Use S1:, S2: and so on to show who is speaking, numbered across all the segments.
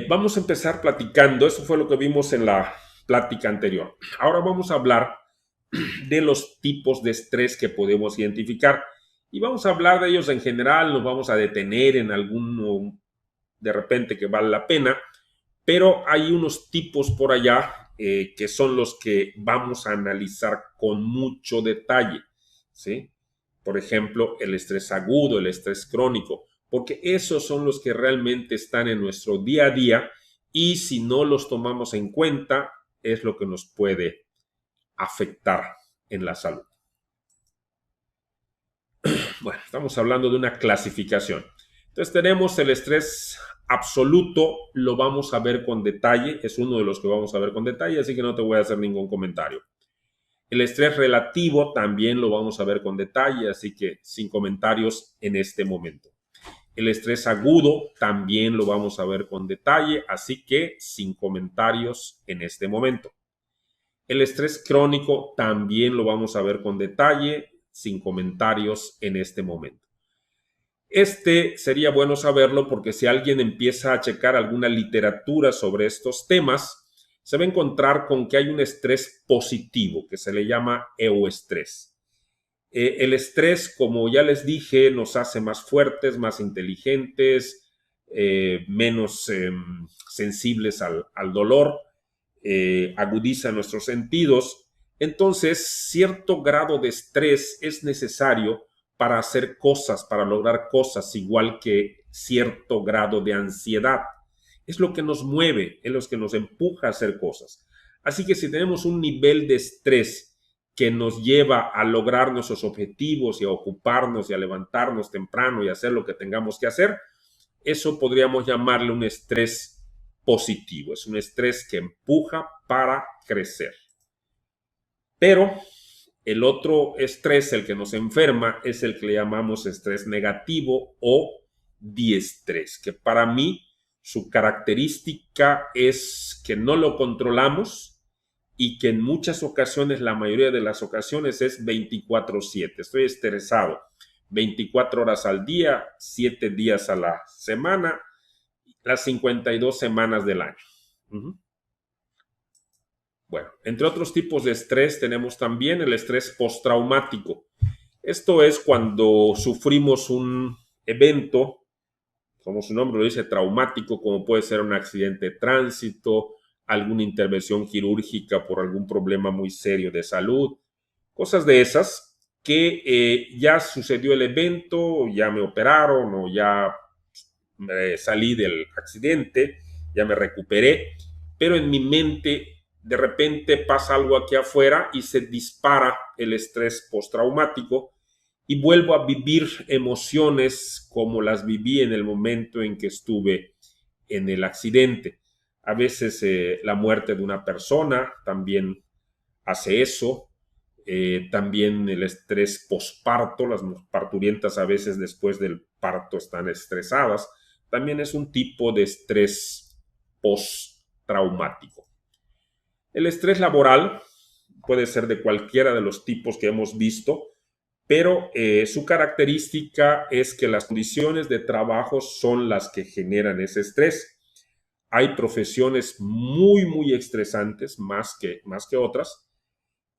S1: Vamos a empezar platicando, eso fue lo que vimos en la plática anterior. Ahora vamos a hablar de los tipos de estrés que podemos identificar y vamos a hablar de ellos en general, nos vamos a detener en alguno de repente que vale la pena, pero hay unos tipos por allá que son los que vamos a analizar con mucho detalle, ¿sí? Por ejemplo, el estrés agudo, el estrés crónico, porque esos son los que realmente están en nuestro día a día y si no los tomamos en cuenta es lo que nos puede afectar en la salud. Bueno, estamos hablando de una clasificación. Entonces tenemos el estrés absoluto, lo vamos a ver con detalle, es uno de los que vamos a ver con detalle, así que no te voy a hacer ningún comentario. El estrés relativo también lo vamos a ver con detalle, así que sin comentarios en este momento. El estrés agudo también lo vamos a ver con detalle, así que sin comentarios en este momento. El estrés crónico también lo vamos a ver con detalle, sin comentarios en este momento. Este sería bueno saberlo porque si alguien empieza a checar alguna literatura sobre estos temas, se va a encontrar con que hay un estrés positivo que se le llama euestrés. El estrés, como ya les dije, nos hace más fuertes, más inteligentes, menos sensibles al dolor, agudiza nuestros sentidos. Entonces, cierto grado de estrés es necesario para hacer cosas, para lograr cosas, igual que cierto grado de ansiedad. Es lo que nos mueve, es lo que nos empuja a hacer cosas. Así que si tenemos un nivel de estrés que nos lleva a lograr nuestros objetivos y a ocuparnos y a levantarnos temprano y hacer lo que tengamos que hacer, eso podríamos llamarle un estrés positivo. Es un estrés que empuja para crecer. Pero el otro estrés, el que nos enferma, es el que le llamamos estrés negativo o diestrés, que para mí su característica es que no lo controlamos y que en muchas ocasiones, la mayoría de las ocasiones, es 24/7. Estoy estresado 24 horas al día, 7 días a la semana, las 52 semanas del año. Bueno, entre otros tipos de estrés tenemos también el estrés postraumático. Esto es cuando sufrimos un evento, como su nombre lo dice, traumático, como puede ser un accidente de tránsito, alguna intervención quirúrgica por algún problema muy serio de salud, cosas de esas que ya sucedió el evento, ya me operaron o ya salí del accidente, ya me recuperé, pero en mi mente de repente pasa algo aquí afuera y se dispara el estrés postraumático y vuelvo a vivir emociones como las viví en el momento en que estuve en el accidente. A veces la muerte de una persona también hace eso. También el estrés posparto, las parturientas a veces después del parto están estresadas. También es un tipo de estrés postraumático. El estrés laboral puede ser de cualquiera de los tipos que hemos visto, pero su característica es que las condiciones de trabajo son las que generan ese estrés. Hay profesiones muy estresantes, más que otras,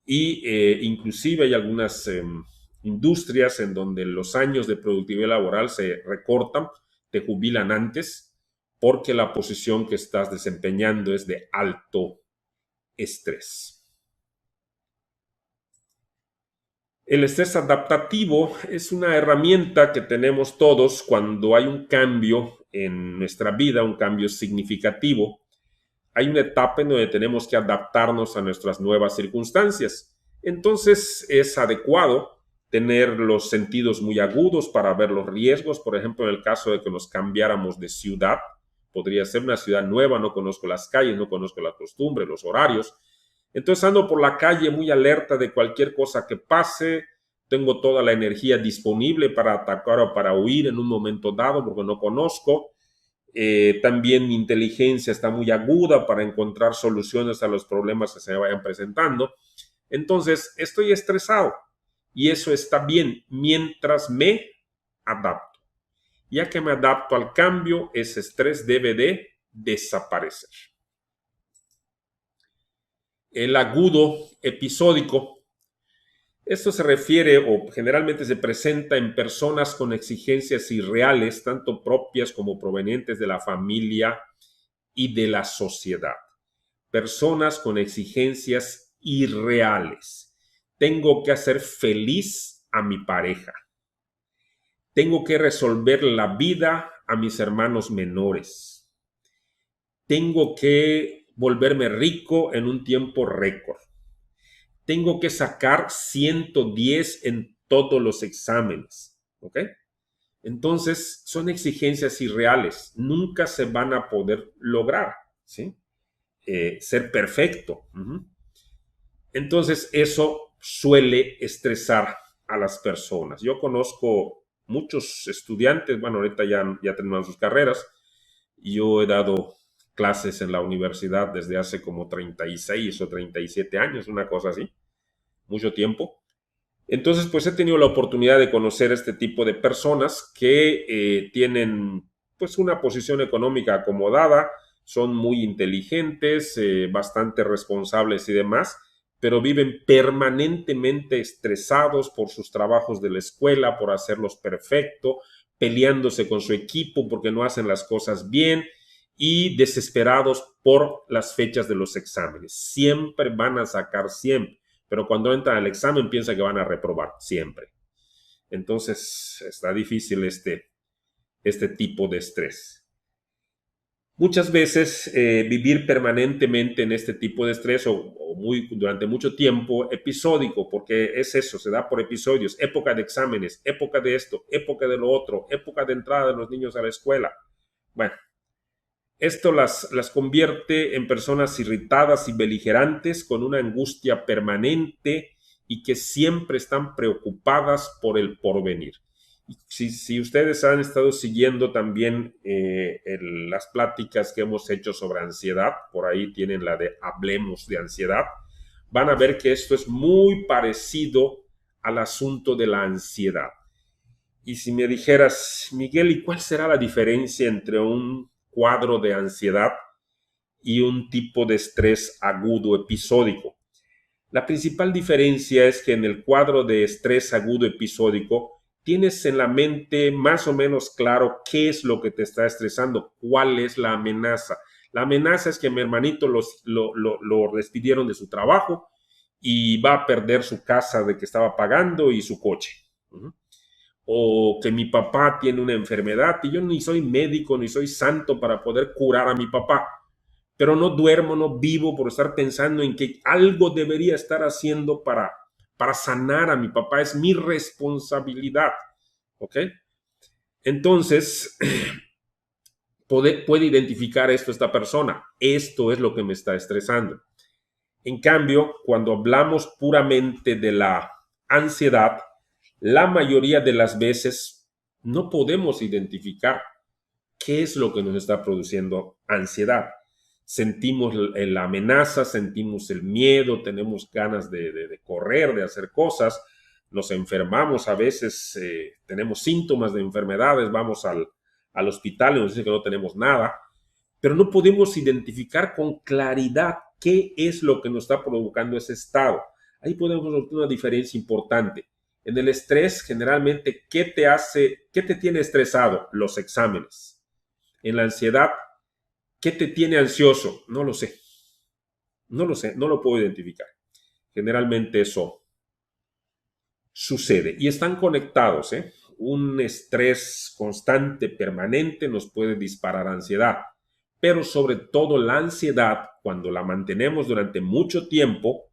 S1: y inclusive hay algunas industrias en donde los años de productividad laboral se recortan, te jubilan antes, porque la posición que estás desempeñando es de alto estrés. El estrés adaptativo es una herramienta que tenemos todos cuando hay un cambio en nuestra vida, un cambio significativo. Hay una etapa en donde tenemos que adaptarnos a nuestras nuevas circunstancias. Entonces es adecuado tener los sentidos muy agudos para ver los riesgos. Por ejemplo, en el caso de que nos cambiáramos de ciudad, podría ser una ciudad nueva, no conozco las calles, no conozco la costumbre, los horarios. Entonces ando por la calle muy alerta de cualquier cosa que pase, tengo toda la energía disponible para atacar o para huir en un momento dado porque no conozco. También mi inteligencia está muy aguda para encontrar soluciones a los problemas que se me vayan presentando. Entonces estoy estresado y eso está bien mientras me adapto. Ya que me adapto al cambio, ese estrés debe de desaparecer. El agudo episódico, esto se refiere o generalmente se presenta en personas con exigencias irreales, tanto propias como provenientes de la familia y de la sociedad. Personas con exigencias irreales. Tengo que hacer feliz a mi pareja. Tengo que resolver la vida a mis hermanos menores. Tengo que volverme rico en un tiempo récord. Tengo que sacar 110 en todos los exámenes. ¿Ok? Entonces, son exigencias irreales. Nunca se van a poder lograr, ¿sí? Ser perfecto. Entonces, eso suele estresar a las personas. Yo conozco muchos estudiantes, bueno, ahorita ya terminaron sus carreras. Yo he dado clases en la universidad desde hace como 36 o 37 años, una cosa así, mucho tiempo. Entonces, pues he tenido la oportunidad de conocer este tipo de personas que tienen pues una posición económica acomodada, son muy inteligentes, bastante responsables y demás, pero viven permanentemente estresados por sus trabajos de la escuela, por hacerlos perfecto, peleándose con su equipo porque no hacen las cosas bien y desesperados por las fechas de los exámenes. Siempre van a sacar 100, pero cuando entran al examen piensan que van a reprobar, siempre. Entonces está difícil este tipo de estrés. Muchas veces vivir permanentemente en este tipo de estrés durante mucho tiempo episódico, porque es eso, se da por episodios, época de exámenes, época de esto, época de lo otro, época de entrada de los niños a la escuela. Bueno, esto las convierte en personas irritadas y beligerantes con una angustia permanente y que siempre están preocupadas por el porvenir. Si ustedes han estado siguiendo también las pláticas que hemos hecho sobre ansiedad, por ahí tienen la de Hablemos de Ansiedad, van a ver que esto es muy parecido al asunto de la ansiedad. Y si me dijeras, Miguel, ¿y cuál será la diferencia entre un cuadro de ansiedad y un tipo de estrés agudo episódico? La principal diferencia es que en el cuadro de estrés agudo episódico tienes en la mente más o menos claro qué es lo que te está estresando, cuál es la amenaza. La amenaza es que mi hermanito lo despidieron de su trabajo y va a perder su casa de que estaba pagando y su coche. O que mi papá tiene una enfermedad y yo ni soy médico ni soy santo para poder curar a mi papá, pero no duermo, no vivo por estar pensando en que algo debería estar haciendo para sanar a mi papá. Es mi responsabilidad, ¿ok? Entonces, puede identificar esta persona. Esto es lo que me está estresando. En cambio, cuando hablamos puramente de la ansiedad, la mayoría de las veces no podemos identificar qué es lo que nos está produciendo ansiedad. Sentimos la amenaza, sentimos el miedo, tenemos ganas de correr, de hacer cosas, nos enfermamos a veces, tenemos síntomas de enfermedades, vamos al hospital y nos dicen que no tenemos nada, pero no podemos identificar con claridad qué es lo que nos está provocando ese estado. Ahí podemos notar una diferencia importante. En el estrés, generalmente, ¿qué te tiene estresado? Los exámenes. En la ansiedad, ¿qué te tiene ansioso? No lo sé. No lo sé, no lo puedo identificar. Generalmente eso sucede y están conectados, ¿eh? Un estrés constante, permanente, nos puede disparar ansiedad, pero sobre todo la ansiedad, cuando la mantenemos durante mucho tiempo,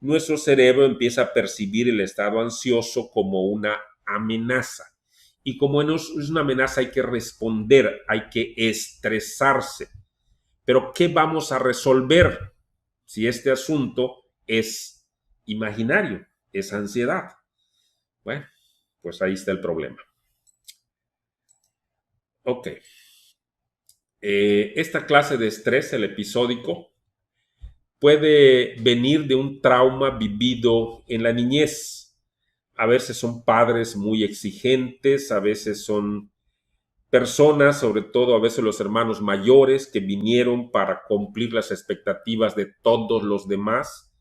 S1: nuestro cerebro empieza a percibir el estado ansioso como una amenaza. Y como es una amenaza, hay que responder, hay que estresarse. Pero ¿qué vamos a resolver si este asunto es imaginario, es ansiedad? Bueno, pues ahí está el problema. Ok. Esta clase de estrés, el episódico, puede venir de un trauma vivido en la niñez. A veces son padres muy exigentes, a veces son personas, sobre todo a veces los hermanos mayores, que vinieron para cumplir las expectativas de todos los demás.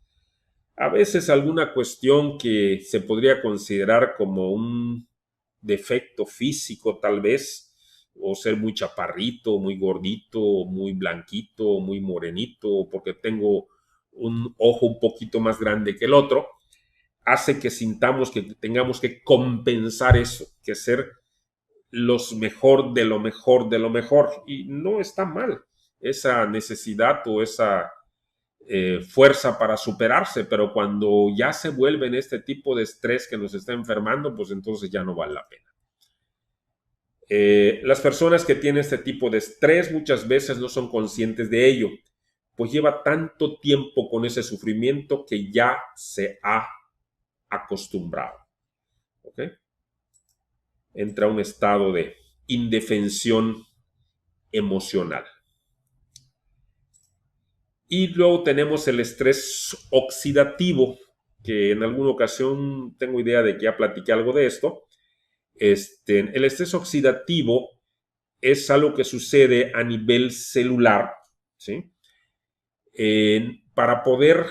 S1: A veces alguna cuestión que se podría considerar como un defecto físico tal vez, o ser muy chaparrito, muy gordito, muy blanquito, muy morenito, o porque tengo un ojo un poquito más grande que el otro, hace que sintamos que tengamos que compensar eso, que ser los mejor de lo mejor de lo mejor. Y no está mal esa necesidad o esa fuerza para superarse, pero cuando ya se vuelve en este tipo de estrés que nos está enfermando, pues entonces ya no vale la pena. Las personas que tienen este tipo de estrés muchas veces no son conscientes de ello, pues lleva tanto tiempo con ese sufrimiento que ya se ha acostumbrado. ¿Ok? Entra un estado de indefensión emocional. Y luego tenemos el estrés oxidativo, que en alguna ocasión tengo idea de que ya platiqué algo de esto. El estrés oxidativo es algo que sucede a nivel celular, ¿sí? Para poder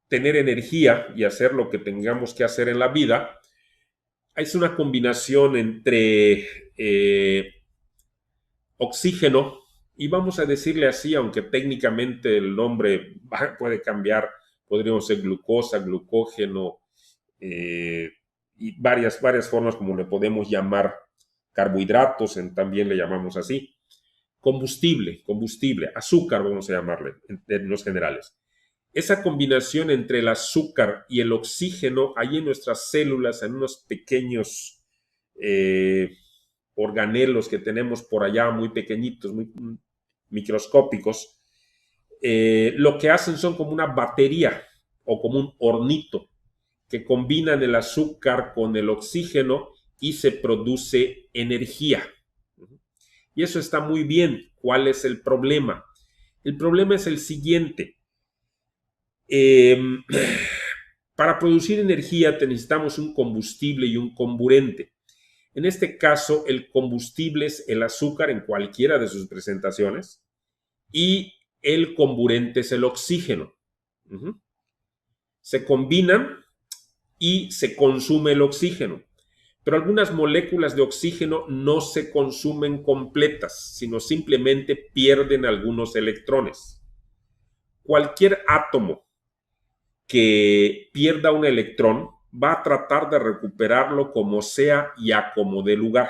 S1: tener energía y hacer lo que tengamos que hacer en la vida, es una combinación entre oxígeno, y vamos a decirle así, aunque técnicamente el nombre puede cambiar, podríamos ser glucosa, glucógeno, y varias formas como le podemos llamar, carbohidratos, también le llamamos así, combustible, azúcar vamos a llamarle en términos generales. Esa combinación entre el azúcar y el oxígeno, ahí en nuestras células, en unos pequeños organelos que tenemos por allá, muy pequeñitos, muy microscópicos, lo que hacen son como una batería o como un hornito que combinan el azúcar con el oxígeno y se produce energía. Y eso está muy bien. ¿Cuál es el problema? El problema es el siguiente. Para producir energía necesitamos un combustible y un comburente. En este caso, el combustible es el azúcar en cualquiera de sus presentaciones y el comburente es el oxígeno. Se combinan y se consume el oxígeno. Pero algunas moléculas de oxígeno no se consumen completas, sino simplemente pierden algunos electrones. Cualquier átomo que pierda un electrón va a tratar de recuperarlo como sea y a como dé lugar,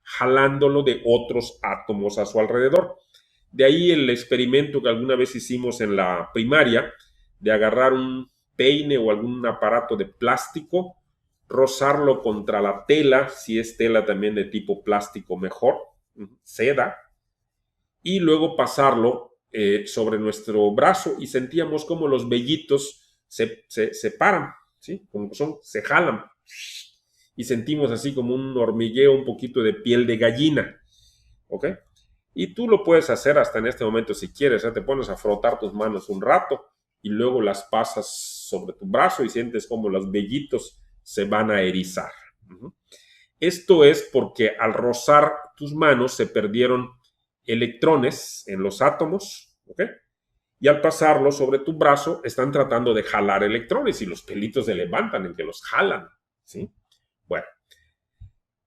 S1: jalándolo de otros átomos a su alrededor. De ahí el experimento que alguna vez hicimos en la primaria, de agarrar un peine o algún aparato de plástico, rozarlo contra la tela, si es tela también de tipo plástico mejor, seda, y luego pasarlo sobre nuestro brazo y sentíamos como los vellitos se paran, ¿sí? Como se jalan y sentimos así como un hormigueo, un poquito de piel de gallina, ¿ok? Y tú lo puedes hacer hasta en este momento si quieres, te pones a frotar tus manos un rato y luego las pasas sobre tu brazo y sientes como los vellitos se van a erizar. Esto es porque al rozar tus manos se perdieron electrones en los átomos, ¿ok? Y al pasarlo sobre tu brazo están tratando de jalar electrones y los pelitos se levantan en que los jalan, ¿sí? Bueno,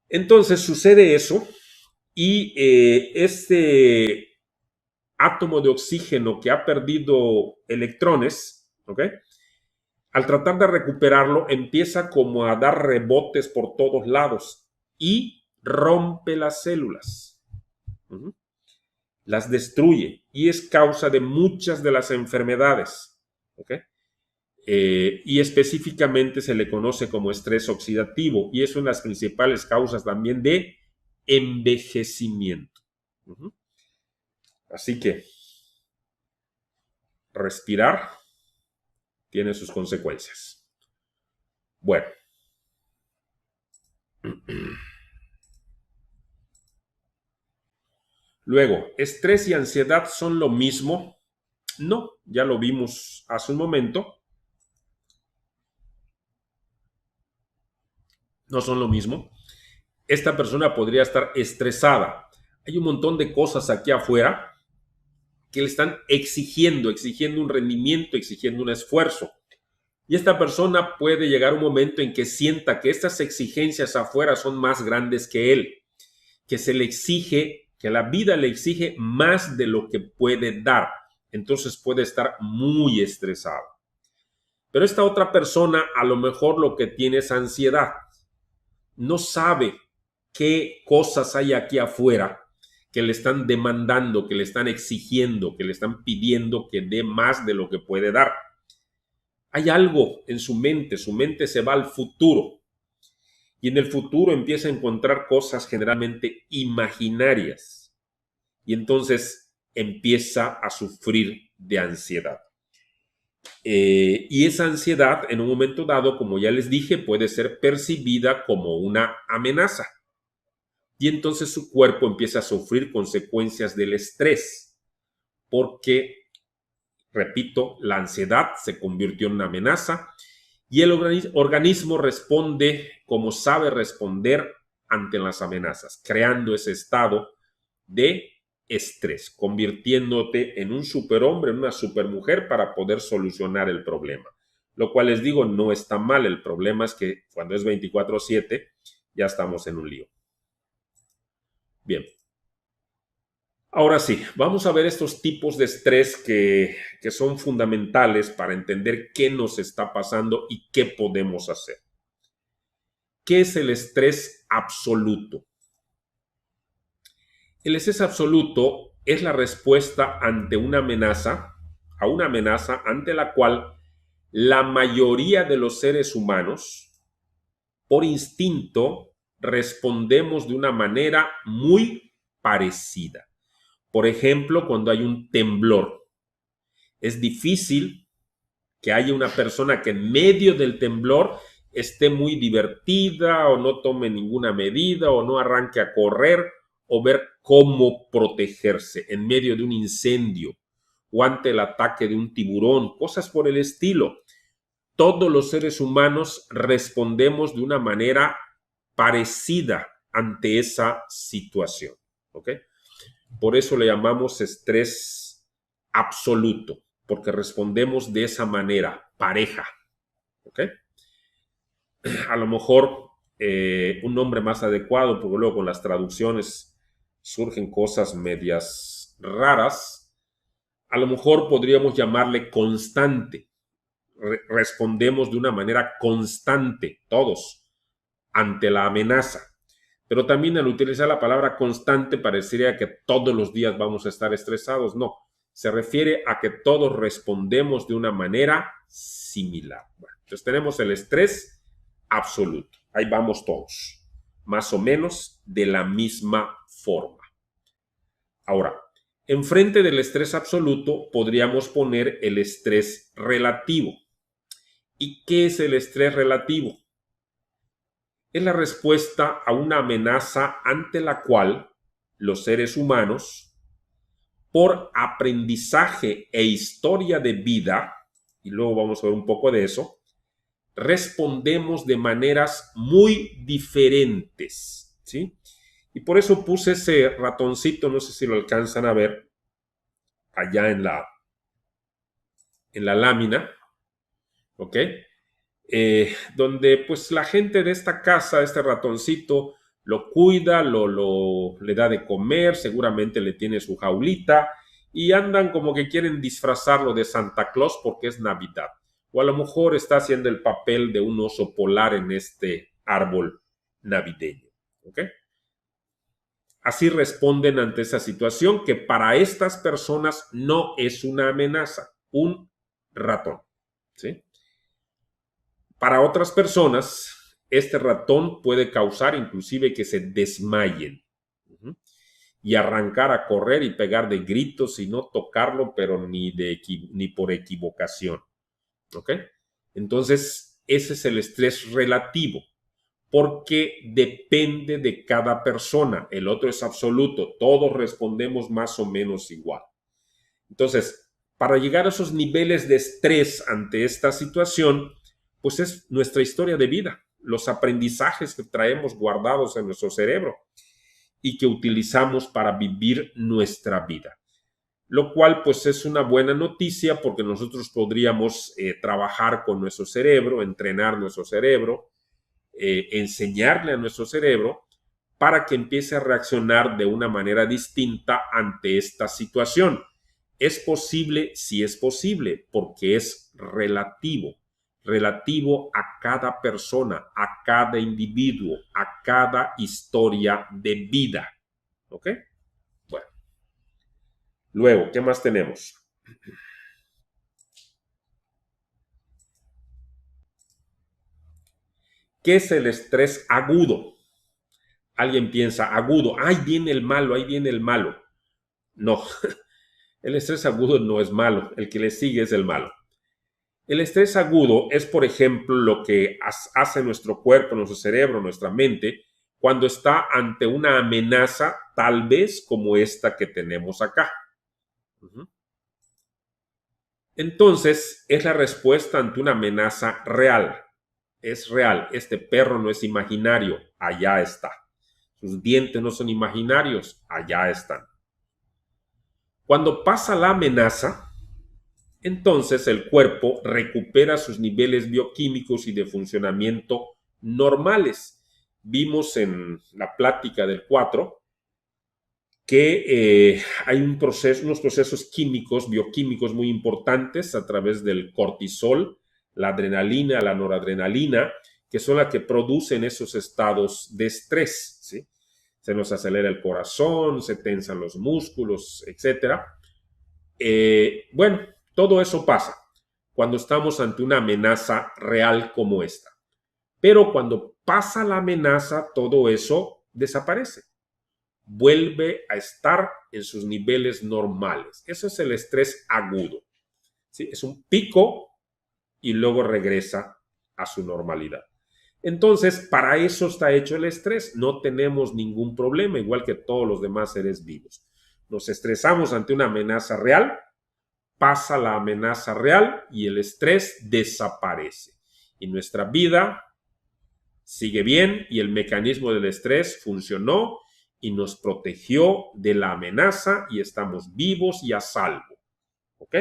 S1: entonces sucede eso y este átomo de oxígeno que ha perdido electrones, ¿ok? Al tratar de recuperarlo empieza como a dar rebotes por todos lados y rompe las células. Las destruye y es causa de muchas de las enfermedades. ¿Okay? Y específicamente se le conoce como estrés oxidativo y es una de las principales causas también de envejecimiento. Así que respirar tiene sus consecuencias. Bueno. Luego, ¿estrés y ansiedad son lo mismo? No, ya lo vimos hace un momento. No son lo mismo. esta persona podría estar estresada. Hay un montón de cosas aquí afuera que le están exigiendo un rendimiento, exigiendo un esfuerzo. Y esta persona puede llegar un momento en que sienta que estas exigencias afuera son más grandes que él, que se le exige, que la vida le exige más de lo que puede dar. Entonces puede estar muy estresado. Pero esta otra persona a lo mejor lo que tiene es ansiedad. No sabe qué cosas hay aquí afuera que le están demandando, que le están exigiendo, que le están pidiendo que dé más de lo que puede dar. Hay algo en su mente se va al futuro y en el futuro empieza a encontrar cosas generalmente imaginarias y entonces empieza a sufrir de ansiedad. Y esa ansiedad en un momento dado, como ya les dije, puede ser percibida como una amenaza. Y entonces su cuerpo empieza a sufrir consecuencias del estrés, porque, repito, la ansiedad se convirtió en una amenaza y el organismo responde como sabe responder ante las amenazas, creando ese estado de estrés, convirtiéndote en un superhombre, en una supermujer para poder solucionar el problema. Lo cual les digo, no está mal. El problema es que cuando es 24/7 ya estamos en un lío. Bien. Ahora sí, vamos a ver estos tipos de estrés que son fundamentales para entender qué nos está pasando y qué podemos hacer. ¿Qué es el estrés absoluto? El estrés absoluto es la respuesta ante una amenaza, a una amenaza ante la cual la mayoría de los seres humanos, por instinto, respondemos de una manera muy parecida. Por ejemplo, cuando hay un temblor, es difícil que haya una persona que en medio del temblor esté muy divertida o no tome ninguna medida o no arranque a correr o ver cómo protegerse en medio de un incendio o ante el ataque de un tiburón, cosas por el estilo. Todos los seres humanos respondemos de una manera parecida ante esa situación, ¿ok? Por eso le llamamos estrés absoluto, porque respondemos de esa manera, pareja, ¿ok? A lo mejor un nombre más adecuado, porque luego con las traducciones surgen cosas medias raras. A lo mejor podríamos llamarle constante. Respondemos de una manera constante, todos, ante la amenaza. Pero también al utilizar la palabra constante parecería que todos los días vamos a estar estresados. No, se refiere a que todos respondemos de una manera similar. Bueno, entonces tenemos el estrés absoluto. Ahí vamos todos, más o menos de la misma forma. Ahora, enfrente del estrés absoluto podríamos poner el estrés relativo. ¿Y qué es el estrés relativo? Es la respuesta a una amenaza ante la cual los seres humanos, por aprendizaje e historia de vida, y luego vamos a ver un poco de eso, respondemos de maneras muy diferentes, ¿sí? Y por eso puse ese ratoncito, no sé si lo alcanzan a ver, allá en la lámina, ¿ok? Donde pues la gente de esta casa, este ratoncito, lo cuida, le da de comer, seguramente le tiene su jaulita y andan como que quieren disfrazarlo de Santa Claus porque es Navidad. O a lo mejor está haciendo el papel de un oso polar en este árbol navideño. ¿Ok? Así responden ante esa situación que para estas personas no es una amenaza, un ratón. ¿Sí? Para otras personas, este ratón puede causar inclusive que se desmayen y arrancar a correr y pegar de gritos y no tocarlo, pero ni por equivocación. ¿Ok? Entonces, ese es el estrés relativo, porque depende de cada persona. El otro es absoluto. Todos respondemos más o menos igual. Entonces, para llegar a esos niveles de estrés ante esta situación, pues es nuestra historia de vida, los aprendizajes que traemos guardados en nuestro cerebro y que utilizamos para vivir nuestra vida. Lo cual pues es una buena noticia porque nosotros podríamos trabajar con nuestro cerebro, entrenar nuestro cerebro, enseñarle a nuestro cerebro para que empiece a reaccionar de una manera distinta ante esta situación. ¿Es posible? Sí es posible, porque es relativo a cada persona, a cada individuo, a cada historia de vida. ¿Ok? Bueno. Luego, ¿qué más tenemos? ¿Qué es el estrés agudo? Alguien piensa, agudo, ahí viene el malo, ahí viene el malo. No, el estrés agudo no es malo, el que le sigue es el malo. El estrés agudo es, por ejemplo, lo que hace nuestro cuerpo, nuestro cerebro, nuestra mente, cuando está ante una amenaza, tal vez como esta que tenemos acá. Entonces, es la respuesta ante una amenaza real. Es real, este perro no es imaginario, allá está. Sus dientes no son imaginarios, allá están. Cuando pasa la amenaza, entonces el cuerpo recupera sus niveles bioquímicos y de funcionamiento normales. Vimos en la plática del 4 que hay unos procesos químicos, bioquímicos muy importantes a través del cortisol, la adrenalina, la noradrenalina, que son las que producen esos estados de estrés, ¿sí? Se nos acelera el corazón, se tensan los músculos, etc. Bueno, todo eso pasa cuando estamos ante una amenaza real como esta. Pero cuando pasa la amenaza, todo eso desaparece. Vuelve a estar en sus niveles normales. Eso es el estrés agudo. ¿Sí? Es un pico y luego regresa a su normalidad. Entonces, para eso está hecho el estrés. No tenemos ningún problema, igual que todos los demás seres vivos. Nos estresamos ante una amenaza real, pasa la amenaza real y el estrés desaparece. Y nuestra vida sigue bien y el mecanismo del estrés funcionó y nos protegió de la amenaza y estamos vivos y a salvo. ¿Ok?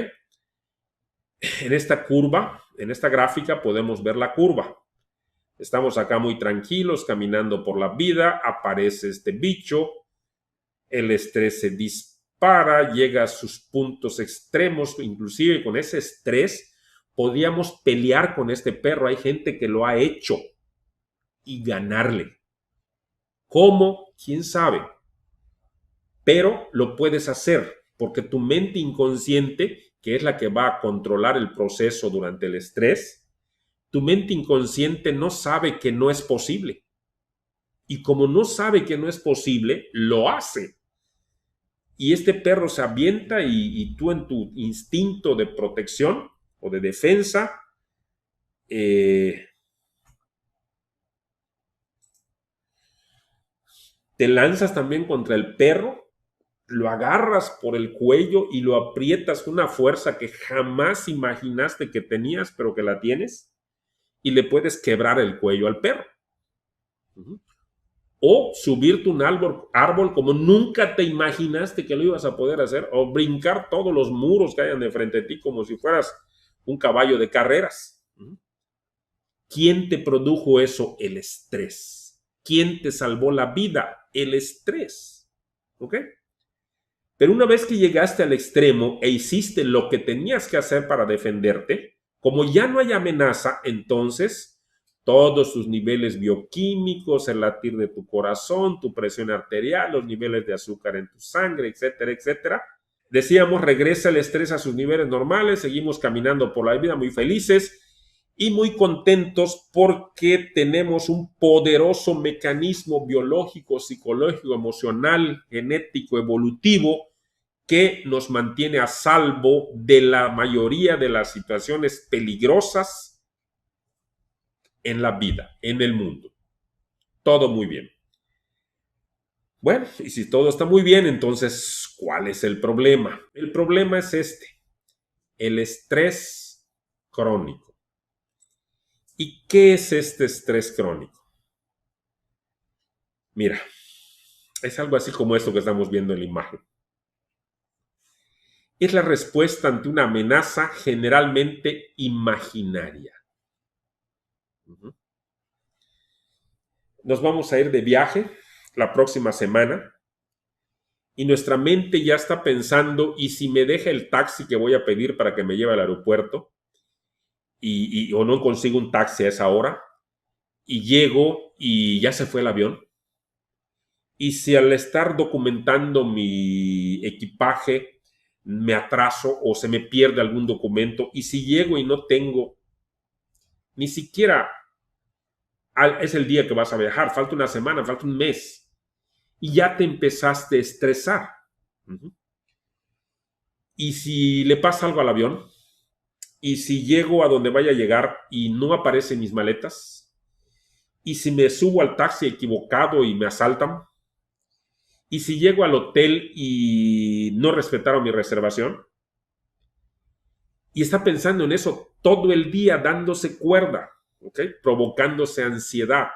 S1: En esta curva, en esta gráfica podemos ver la curva. Estamos acá muy tranquilos, caminando por la vida, aparece este bicho, el estrés se dispara, llega a sus puntos extremos, inclusive con ese estrés podíamos pelear con este perro. Hay gente que lo ha hecho y ganarle. ¿Cómo? ¿Quién sabe? Pero lo puedes hacer porque tu mente inconsciente, que es la que va a controlar el proceso durante el estrés, tu mente inconsciente no sabe que no es posible. Y como no sabe que no es posible, lo hace. Y este perro se avienta y tú en tu instinto de protección o de defensa, te lanzas también contra el perro, lo agarras por el cuello y lo aprietas con una fuerza que jamás imaginaste que tenías, pero que la tienes, y le puedes quebrar el cuello al perro. O subirte un árbol como nunca te imaginaste que lo ibas a poder hacer, o brincar todos los muros que hayan de frente a ti como si fueras un caballo de carreras. ¿Quién te produjo eso? El estrés. ¿Quién te salvó la vida? El estrés. ¿Ok? Pero una vez que llegaste al extremo e hiciste lo que tenías que hacer para defenderte, como ya no hay amenaza, entonces todos tus niveles bioquímicos, el latir de tu corazón, tu presión arterial, los niveles de azúcar en tu sangre, etcétera, etcétera. Decíamos, regresa el estrés a sus niveles normales, seguimos caminando por la vida muy felices y muy contentos porque tenemos un poderoso mecanismo biológico, psicológico, emocional, genético, evolutivo que nos mantiene a salvo de la mayoría de las situaciones peligrosas en la vida, en el mundo. Todo muy bien. Bueno, y si todo está muy bien, entonces, ¿cuál es el problema? El problema es este, el estrés crónico. ¿Y qué es este estrés crónico? Mira, es algo así como esto que estamos viendo en la imagen. Es la respuesta ante una amenaza generalmente imaginaria. Nos vamos a ir de viaje la próxima semana y nuestra mente ya está pensando, ¿y si me deja el taxi que voy a pedir para que me lleve al aeropuerto? O no consigo un taxi a esa hora y llego y ya se fue el avión. Y si al estar documentando mi equipaje me atraso o se me pierde algún documento, y si llego y no tengo ni siquiera es el día que vas a viajar, falta una semana, falta un mes, y ya te empezaste a estresar. Y si le pasa algo al avión, y si llego a donde vaya a llegar y no aparecen mis maletas, y si me subo al taxi equivocado y me asaltan, y si llego al hotel y no respetaron mi reservación, y está pensando en eso todo el día, dándose cuerda, ¿okay? Provocándose ansiedad.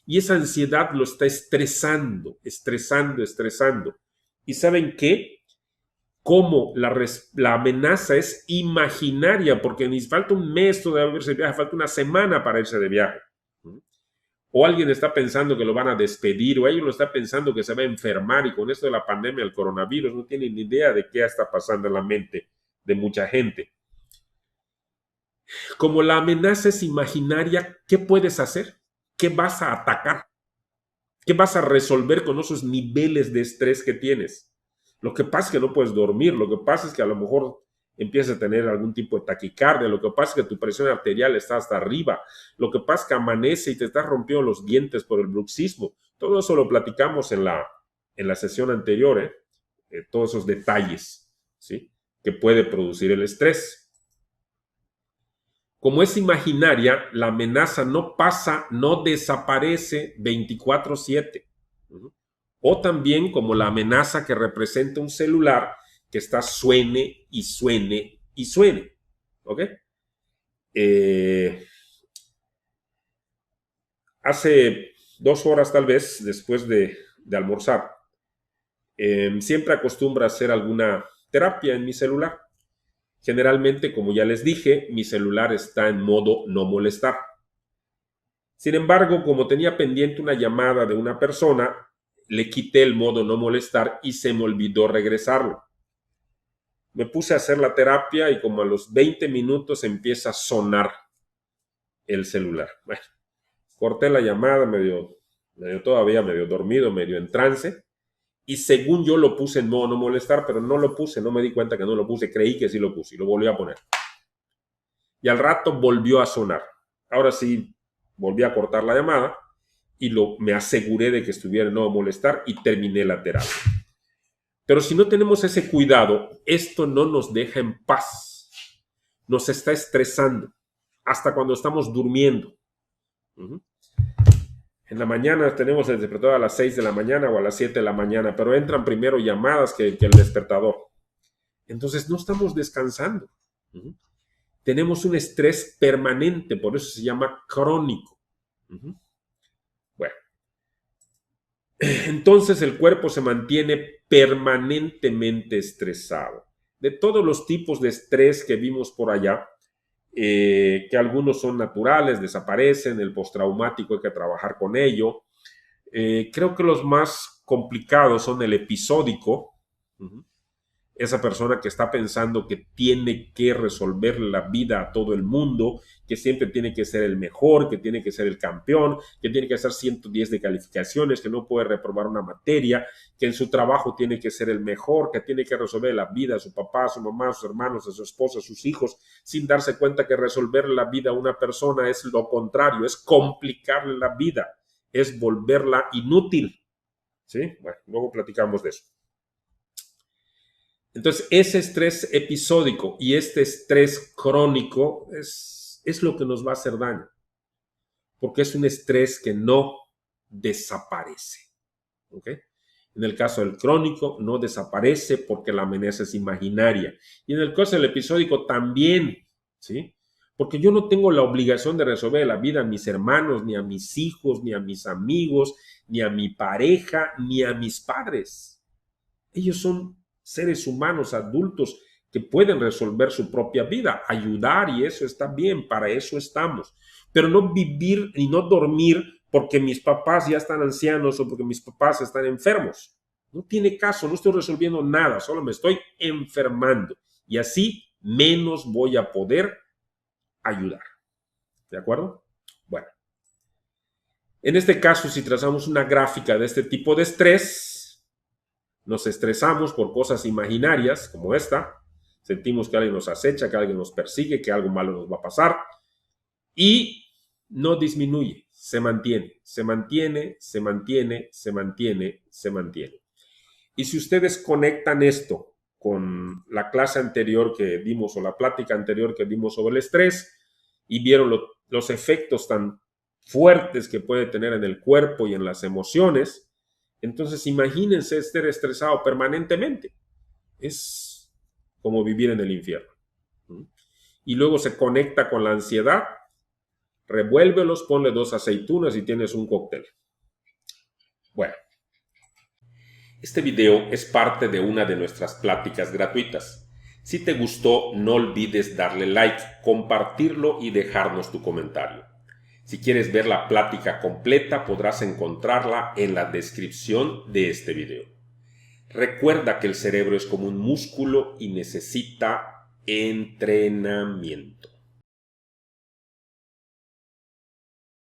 S1: Y esa ansiedad lo está estresando. ¿Y saben qué? Como la amenaza es imaginaria, porque ni falta un mes todavía de irse de viaje, falta una semana para irse de viaje. O alguien está pensando que lo van a despedir, o alguien lo está pensando que se va a enfermar, y con esto de la pandemia, el coronavirus, no tienen ni idea de qué está pasando en la mente de mucha gente. Como la amenaza es imaginaria, ¿qué puedes hacer? ¿Qué vas a atacar? ¿Qué vas a resolver con esos niveles de estrés que tienes? Lo que pasa es que no puedes dormir, lo que pasa es que a lo mejor empiezas a tener algún tipo de taquicardia, lo que pasa es que tu presión arterial está hasta arriba, lo que pasa es que amanece y te estás rompiendo los dientes por el bruxismo. Todo eso lo platicamos en la sesión anterior, todos esos detalles, ¿sí? Que puede producir el estrés. Como es imaginaria, la amenaza no pasa, no desaparece 24/7. O también como la amenaza que representa un celular que está suene y suene y suene. ¿Ok? Hace 2 horas tal vez, después de almorzar, siempre acostumbro a hacer alguna terapia en mi celular. Generalmente, como ya les dije, mi celular está en modo no molestar. Sin embargo, como tenía pendiente una llamada de una persona, le quité el modo no molestar y se me olvidó regresarlo. Me puse a hacer la terapia y como a los 20 minutos empieza a sonar el celular. Bueno, corté la llamada medio dormido, medio en trance, y según yo lo puse en modo no molestar, pero no lo puse, no me di cuenta que no lo puse, creí que sí lo puse y lo volví a poner. Y al rato volvió a sonar. Ahora sí, volví a cortar la llamada y me aseguré de que estuviera en no molestar y terminé la terapia. Pero si no tenemos ese cuidado, esto no nos deja en paz. Nos está estresando hasta cuando estamos durmiendo. En la mañana tenemos el despertador a las 6 de la mañana o a las 7 de la mañana, pero entran primero llamadas que el despertador. Entonces no estamos descansando. Tenemos un estrés permanente, por eso se llama crónico. Bueno, entonces el cuerpo se mantiene permanentemente estresado. De todos los tipos de estrés que vimos por allá, que algunos son naturales, desaparecen, el postraumático hay que trabajar con ello. Creo que los más complicados son el episódico. Esa persona que está pensando que tiene que resolver la vida a todo el mundo, que siempre tiene que ser el mejor, que tiene que ser el campeón, que tiene que hacer 110 de calificaciones, que no puede reprobar una materia, que en su trabajo tiene que ser el mejor, que tiene que resolver la vida a su papá, a su mamá, a sus hermanos, a su esposa, a sus hijos, sin darse cuenta que resolver la vida a una persona es lo contrario, es complicarle la vida, es volverla inútil. ¿Sí? Bueno, luego platicamos de eso. Entonces, ese estrés episódico y este estrés crónico es lo que nos va a hacer daño, porque es un estrés que no desaparece. ¿Ok? En el caso del crónico, no desaparece porque la amenaza es imaginaria. Y en el caso del episódico también, ¿sí? Porque yo no tengo la obligación de resolver la vida a mis hermanos, ni a mis hijos, ni a mis amigos, ni a mi pareja, ni a mis padres. Ellos son seres humanos adultos que pueden resolver su propia vida, ayudar, y eso está bien, para eso estamos. Pero no vivir y no dormir porque mis papás ya están ancianos o porque mis papás están enfermos. No tiene caso, no estoy resolviendo nada, solo me estoy enfermando. Y así menos voy a poder ayudar. ¿De acuerdo? Bueno. En este caso, si trazamos una gráfica de este tipo de estrés, nos estresamos por cosas imaginarias como esta. Sentimos que alguien nos acecha, que alguien nos persigue, que algo malo nos va a pasar. Y no disminuye, se mantiene, se mantiene, se mantiene, se mantiene, se mantiene. Y si ustedes conectan esto con la clase anterior que dimos o la plática anterior que dimos sobre el estrés y vieron los efectos tan fuertes que puede tener en el cuerpo y en las emociones, entonces imagínense estar estresado permanentemente. Es como vivir en el infierno. Y luego se conecta con la ansiedad. Revuélvelos, ponle 2 aceitunas y tienes un cóctel. Bueno, este video es parte de una de nuestras pláticas gratuitas. Si te gustó, no olvides darle like, compartirlo y dejarnos tu comentario. Si quieres ver la plática completa, podrás encontrarla en la descripción de este video. Recuerda que el cerebro es como un músculo y necesita entrenamiento.